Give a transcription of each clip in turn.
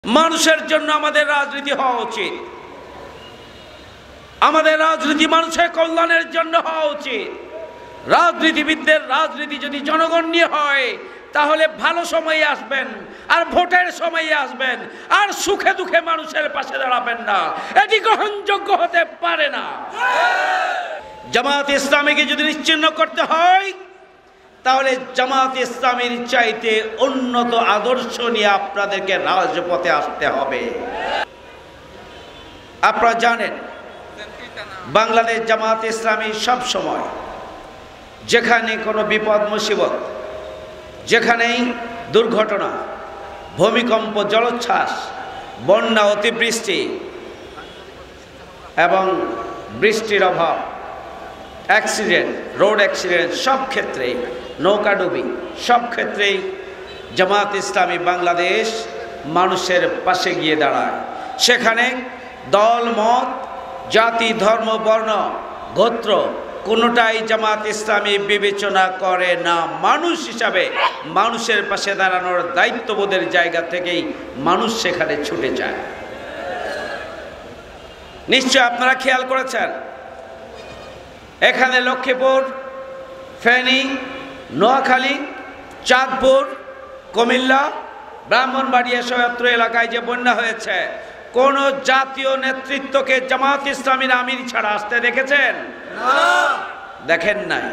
মানুষের জন্য আমাদের রাজনীতি হওয়া উচিত। আমাদের রাজনীতি মানুষের কল্যাণের জন্য হওয়া উচিত। রাজনীতিবিদদের রাজনীতি যদি জনগণ নিয়ে হয় তাহলে ভালো সময়ে আসবেন আর ভোটের সময়ে আসবেন, আর সুখে দুঃখে মানুষের পাশে দাঁড়াবেন না। এটি গ্রহণযোগ্য হতে পারে না। জামাত ইসলামীকে যদি নিশ্চিহ্ন করতে হয় তাহলে জামাত ইসলামীর চাইতে উন্নত আদর্শ নিয়ে আপনাদেরকে রাজপথে আসতে হবে। আপনারা জানেন বাংলাদেশ জামাত ইসলামী সব সময় যেখানে কোনো বিপদ মুসিবত, যেখানেই দুর্ঘটনা, ভূমিকম্প, জলোচ্ছ্বাস, বন্যা, অতিবৃষ্টি এবং বৃষ্টির অভাব, অ্যাক্সিডেন্ট, রোড অ্যাক্সিডেন্ট, সব ক্ষেত্রেই, নৌকাডুবি, সব ক্ষেত্রেই জামাত ইসলামী বাংলাদেশ মানুষের পাশে গিয়ে দাঁড়ায়। সেখানে দল, মত, জাতি, ধর্ম, বর্ণ, গোত্র কোনোটাই জামাত ইসলামী বিবেচনা করে না। মানুষ হিসাবে মানুষের পাশে দাঁড়ানোর দায়িত্ববোধের জায়গা থেকেই মানুষ সেখানে ছুটে যায়। নিশ্চয় আপনারা খেয়াল করেছেন এখানে লক্ষ্মীপুর, ফেনী, নোয়াখালী, চাঁদপুর, কুমিল্লা, ব্রাহ্মণবাড়িয়া সত্র এলাকায় যে বন্যা হয়েছে, কোন জাতীয় নেতৃত্বকে জামাত ইসলামীর আমির ছাড়া আসতে দেখেছেন? দেখেন নাই।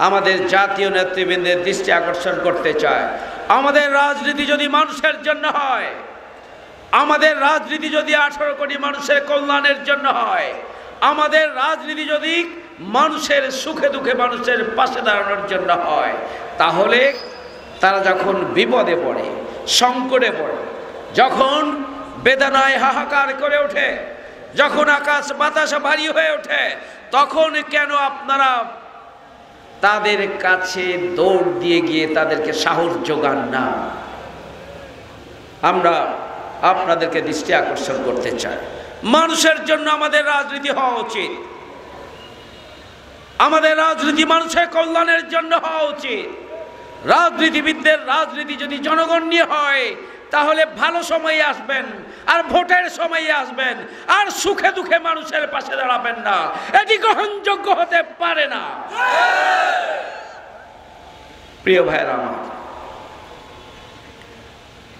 আমাদের জাতীয় নেতৃবৃন্দের দৃষ্টি আকর্ষণ করতে চায়, আমাদের রাজনীতি যদি মানুষের জন্য হয়, আমাদের রাজনীতি যদি 18 কোটি মানুষের কল্যাণের জন্য হয়, আমাদের রাজনীতি যদি মানুষের সুখে দুঃখে মানুষের পাশে দাঁড়ানোর জন্য হয়, তাহলে তারা যখন বিপদে পড়ে, সংকটে পড়ে, যখন বেদনায় হাহাকার করে ওঠে, যখন আকাশ বাতাস ভারী হয়ে ওঠে, তখন কেন আপনারা তাদের কাছে দৌড় দিয়ে গিয়ে তাদেরকে সাহস যোগান না? আমরা আপনাদেরকে দৃষ্টি আকর্ষণ করতে চাই, মানুষের জন্য আমাদের রাজনীতি হওয়া উচিত। আমাদের রাজনীতি মানুষের কল্যাণের জন্য হওয়া উচিত। রাজনীতিবিদদের রাজনীতি যদি জনগণ নিয়ে হয় তাহলে ভালো সময়ে আসবেন আর ভোটের সময়ে আসবেন, আর সুখে দুঃখে মানুষের পাশে দাঁড়াবেন না। এটি গ্রহণযোগ্য হতে পারে না। প্রিয় ভাইয়েরা আমার,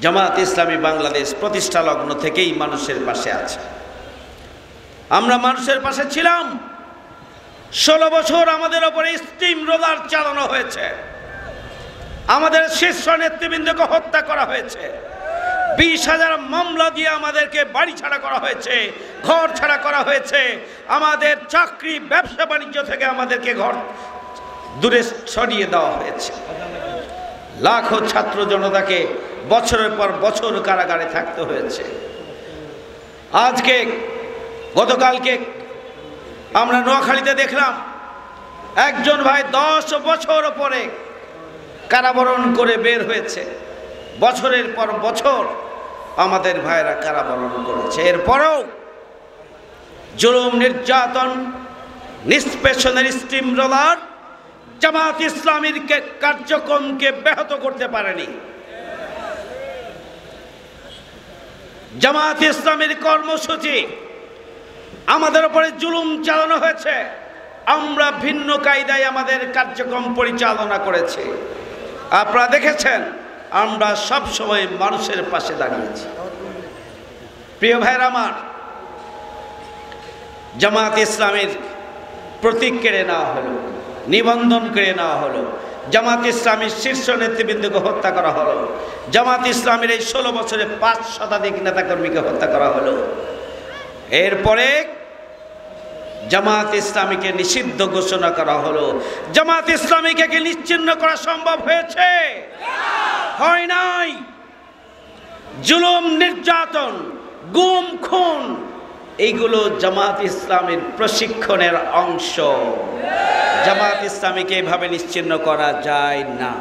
জামাত ইসলামী বাংলাদেশ প্রতিষ্ঠা লগ্ন থেকেই মানুষের পাশে আছে। আমরা মানুষের পাশে ছিলাম। 16 বছর আমাদের ওপরে স্টিম রোলার চালানো হয়েছে, আমাদের শীর্ষ নেতৃবৃন্দকে হত্যা করা হয়েছে, 20,000 মামলা দিয়ে আমাদেরকে বাড়ি ছাড়া করা হয়েছে, ঘর ছাড়া করা হয়েছে, আমাদের চাকরি, ব্যবসা বাণিজ্য থেকে আমাদেরকে ঘর দূরে সরিয়ে দেওয়া হয়েছে। লাখো ছাত্র জনতাকে বছরের পর বছর কারাগারে থাকতে হয়েছে। আজকে গতকালকে আমরা নোয়াখালীতে দেখলাম একজন ভাই 10 বছর পরে কারাবরণ করে বের হয়েছে। বছরের পর বছর আমাদের ভাইরা কারাবরণ করেছে। এরপরেও জুলুম, নির্যাতন, নিষ্পেষণের স্টিম রোলার জামাত ইসলামীর কার্যক্রমকে ব্যাহত করতে পারেনি। জামাত ইসলামীর কর্মসূচি, আমাদের উপরে জুলুম চালানো হয়েছে, আমরা ভিন্ন কায়দায় আমাদের কার্যক্রম পরিচালনা করেছি। আপনারা দেখেছেন আমরা সব সময় মানুষের পাশে দাঁড়িয়েছি। প্রিয় ভাইরা আমার, জামাত ইসলামের প্রতীক কেড়ে নেওয়া হলো, নিবন্ধন কেড়ে নেওয়া হলো, জামাত ইসলামীর শীর্ষ নেতৃবৃন্দকে হত্যা করা হলো, জামাত ইসলামের এই 16 বছরে 5 শতাধিক নেতাকর্মীকে হত্যা করা হলো। এরপরে জামাত ইসলামীকে নিষিদ্ধ ঘোষণা করা হলো। জামাত ইসলামীকে কি নিশ্চিহ্ন করা সম্ভব হয়েছে? হয় নাই। জুলুম, নির্যাতন, গুম, খুন এইগুলো জামাত ইসলামের প্রশিক্ষণের অংশ। জামাত ইসলামীকে এভাবে নিশ্চিহ্ন করা যায় না।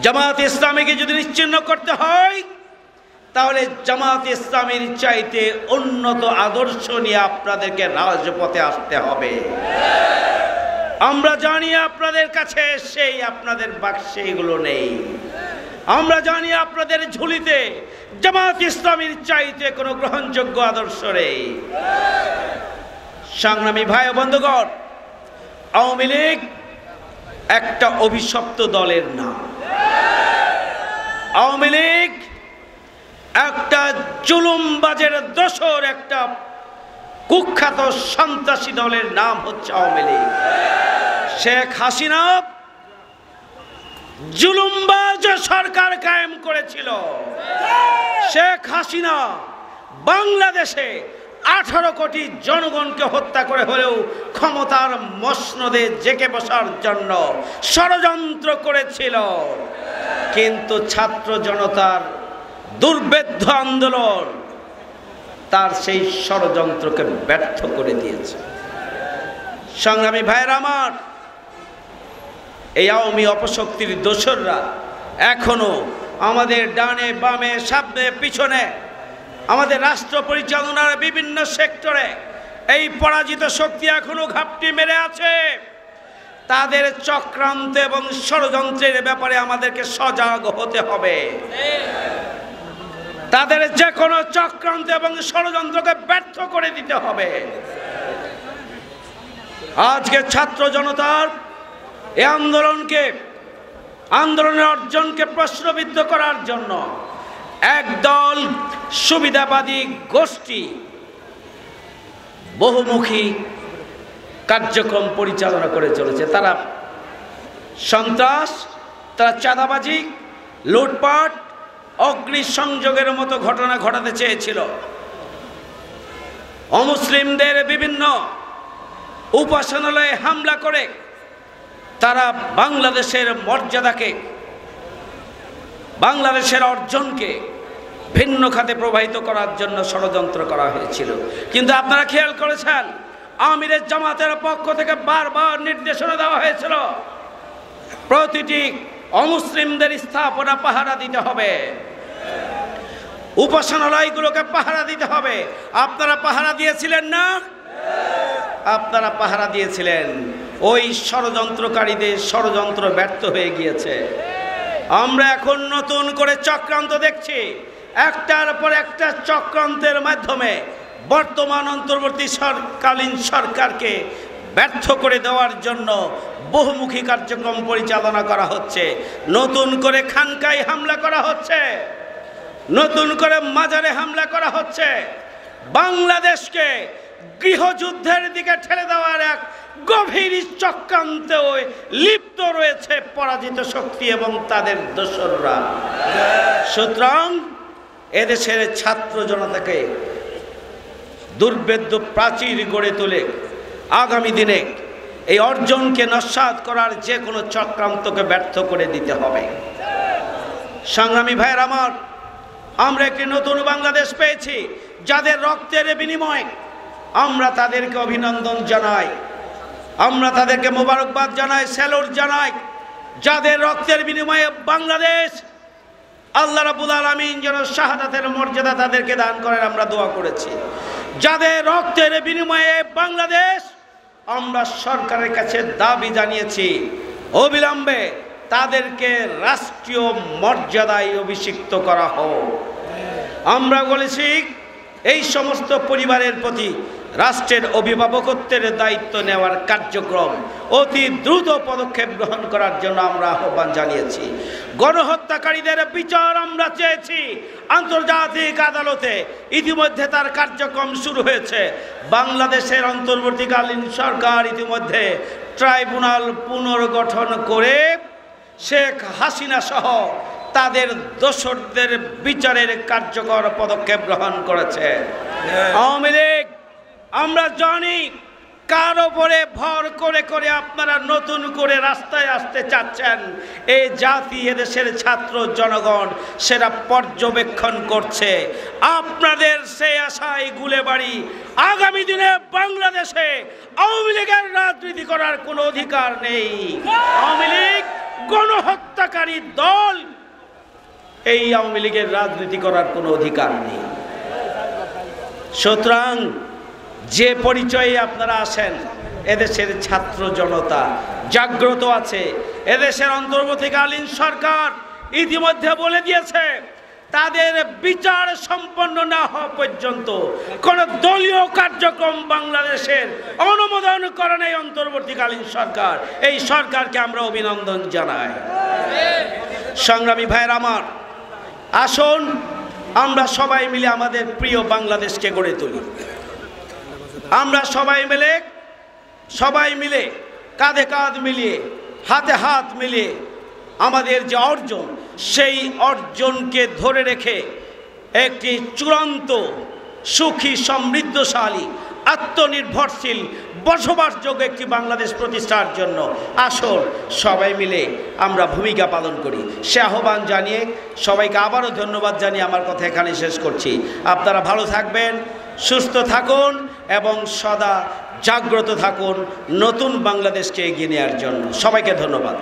জামাত ইসলামীকে যদি নিশ্চিহ্ন করতে হয় তাহলে জামাত ইসলামীর চাইতে উন্নত আদর্শ নিয়ে আপনাদেরকে রাজপথে আসতে হবে। আমরা জানি আপনাদের কাছে সেই আপনাদের বাক্সে এগুলো নেই। আমরা জানি আপনাদের ঝুলিতে জামাত ইসলামীর চাইতে কোনো গ্রহণযোগ্য আদর্শ নেই। সংগ্রামী ভাই ও বন্ধুগণ, আওয়ামী লীগ একটা অভিশপ্ত দলের নাম। আওয়ামী লীগ একটা জুলুমবাজের দোসর, একটা কুখ্যাত সন্ত্রাসী দলের নাম হচ্ছে আওয়ামী লীগ। শেখ হাসিনা জুলুমবাজ সরকার কায়েম করেছিল। শেখ হাসিনা বাংলাদেশে 18 কোটি জনগণকে হত্যা করে হলেও ক্ষমতার মসনদে জেকে বসার জন্য ষড়যন্ত্র করেছিল, কিন্তু ছাত্র জনতার দুর্বেদ্য আন্দোলন তার সেই ষড়যন্ত্রকে ব্যর্থ করে দিয়েছে। সংগ্রামী ভাইয়েরা আমার, এই আওয়ামী অপশক্তির দোসররা এখনো আমাদের ডানে বামে সামনে পিছনে আমাদের রাষ্ট্র পরিচালনার বিভিন্ন সেক্টরে এই পরাজিত শক্তি এখনো ঘাপটি মেরে আছে। তাদের চক্রান্ত এবং ষড়যন্ত্রের ব্যাপারে আমাদেরকে সজাগ হতে হবে। তাদের যে কোনো চক্রান্ত এবং ষড়যন্ত্রকে ব্যর্থ করে দিতে হবে। আজকে ছাত্র জনতার এই আন্দোলনের অর্জনকে প্রশ্নবিদ্ধ করার জন্য একদল সুবিধাবাদী গোষ্ঠী বহুমুখী কার্যক্রম পরিচালনা করে চলেছে। তারা সন্ত্রাস, তারা চাঁদাবাজি, লুটপাট, অগ্নিসংযোগের মতো ঘটনা ঘটাতে চেয়েছিল। অমুসলিমদের বিভিন্ন উপাসনালয়ে হামলা করে তারা বাংলাদেশের মর্যাদাকে, বাংলাদেশের অর্জনকে ভিন্ন খাতে প্রবাহিত করার জন্য ষড়যন্ত্র করা হয়েছিল। কিন্তু আপনারা খেয়াল করেছেন, আমিরের জামাতের পক্ষ থেকে বারবার নির্দেশনা দেওয়া হয়েছিল প্রতিটি অমুসলিমদের স্থাপনা পাহারা দিতে হবে, উপাসনালয়গুলোকে পাহারা দিতে হবে। আপনারা পাহারা দিয়েছিলেন না? আপনারা পাহারা দিয়েছিলেন। ওই ষড়যন্ত্রকারীদের ষড়যন্ত্র ব্যর্থ হয়ে গিয়েছে। আমরা এখন নতুন করে চক্রান্ত দেখছি। একটার পর একটা চক্রান্তের মাধ্যমে বর্তমান অন্তর্বর্তীকালীন সরকারকে ব্যর্থ করে দেওয়ার জন্য বহুমুখী কার্যক্রম পরিচালনা করা হচ্ছে। নতুন করে খানকায় হামলা করা হচ্ছে, নতুন করে মাজারে হামলা করা হচ্ছে। বাংলাদেশকে গৃহযুদ্ধের দিকে ঠেলে দেওয়ার এক গভীর চক্রান্তে লিপ্ত রয়েছে পরাজিত শক্তি এবং তাদের দোসররা। সুতরাং এদেশের ছাত্র জনতাকে দুর্ভেদ্য প্রাচীর গড়ে তুলে আগামী দিনে এই অর্জনকে নস্যাৎ করার যে কোনো চক্রান্তকে ব্যর্থ করে দিতে হবে। সংগ্রামী ভাইয়ের আমার, আমরা একটি নতুন বাংলাদেশ পেয়েছি। যাদের রক্তের বিনিময়ে আমরা তাদেরকে অভিনন্দন জানাই, আমরা তাদেরকে মোবারকবাদ জানাই, স্যালুট জানাই। যাদের রক্তের বিনিময়ে বাংলাদেশ, আল্লাহ রাব্বুল আলামিন যেন শাহাদাতের মর্যাদা তাদেরকে দান করেন, আমরা দোয়া করেছি। যাদের রক্তের বিনিময়ে বাংলাদেশ, আমরা সরকারের কাছে দাবি জানিয়েছি অবিলম্বে তাদেরকে রাষ্ট্রীয় মর্যাদায় অভিষিক্ত করা হোক। আমরা বলেছি এই সমস্ত পরিবারের প্রতি রাষ্ট্রের অভিভাবকত্বের দায়িত্ব নেওয়ার কার্যক্রম অতি দ্রুত পদক্ষেপ গ্রহণ করার জন্য আমরা আহ্বান জানিয়েছি। গণহত্যাকারীদের বিচার আমরা চেয়েছি আন্তর্জাতিক আদালতে। ইতিমধ্যে তার কার্যক্রম শুরু হয়েছে। বাংলাদেশের অন্তর্বর্তীকালীন সরকার ইতিমধ্যে ট্রাইব্যুনাল পুনর্গঠন করে শেখ হাসিনা সহ তাদের দোষরদের বিচারের কার্যকর পদক্ষেপ গ্রহণ করেছে। আওয়ামী লীগ, আমরা জানি কার উপরে ভর করে করে আপনারা নতুন করে রাস্তায় আসতে চাচ্ছেন। এই জাতি, এদেশের ছাত্র জনগণ সেটা পর্যবেক্ষণ করছে। আপনাদের সেই আশায় গুলে বাড়ি আগামী দিনে বাংলাদেশে আওয়ামী লীগের রাজনীতি করার কোনো অধিকার নেই। আওয়ামী লীগ গণহত্যাকারী দল, এই আওয়ামী লীগের রাজনীতি করার কোনো অধিকার নেই। সুতরাং যে পরিচয়ে আপনারা আসেন, এদেশের ছাত্র জনতা জাগ্রত আছে। এদেশের অন্তর্বর্তীকালীন সরকার ইতিমধ্যে বলে দিয়েছে তাদের বিচার সম্পন্ন না হওয়া পর্যন্ত কোন দলীয় কার্যক্রম বাংলাদেশের অনুমোদন করে নাই অন্তর্বর্তীকালীন সরকার। এই সরকারকে আমরা অভিনন্দন জানাই। সংগ্রামী ভাইয়েরা আমার, আসুন আমরা সবাই মিলে আমাদের প্রিয় বাংলাদেশকে গড়ে তুলি। আমরা সবাই মিলে কাঁধে কাঁধ মিলিয়ে হাতে হাত মিলিয়ে আমাদের যে অর্জন, সেই অর্জনকে ধরে রেখে একটি চূড়ান্ত সুখী সমৃদ্ধশালী আত্মনির্ভরশীল বসবাসযোগ্য একটি বাংলাদেশ প্রতিষ্ঠার জন্য আসুন সবাই মিলে আমরা ভূমিকা পালন করি। সে আহ্বান জানিয়ে সবাইকে আবারও ধন্যবাদ জানিয়ে আমার কথা এখানে শেষ করছি। আপনারা ভালো থাকবেন, সুস্থ থাকুন এবং সদা জাগ্রত থাকুন নতুন বাংলাদেশকে এগিয়ে নেওয়ার জন্য। সবাইকে ধন্যবাদ।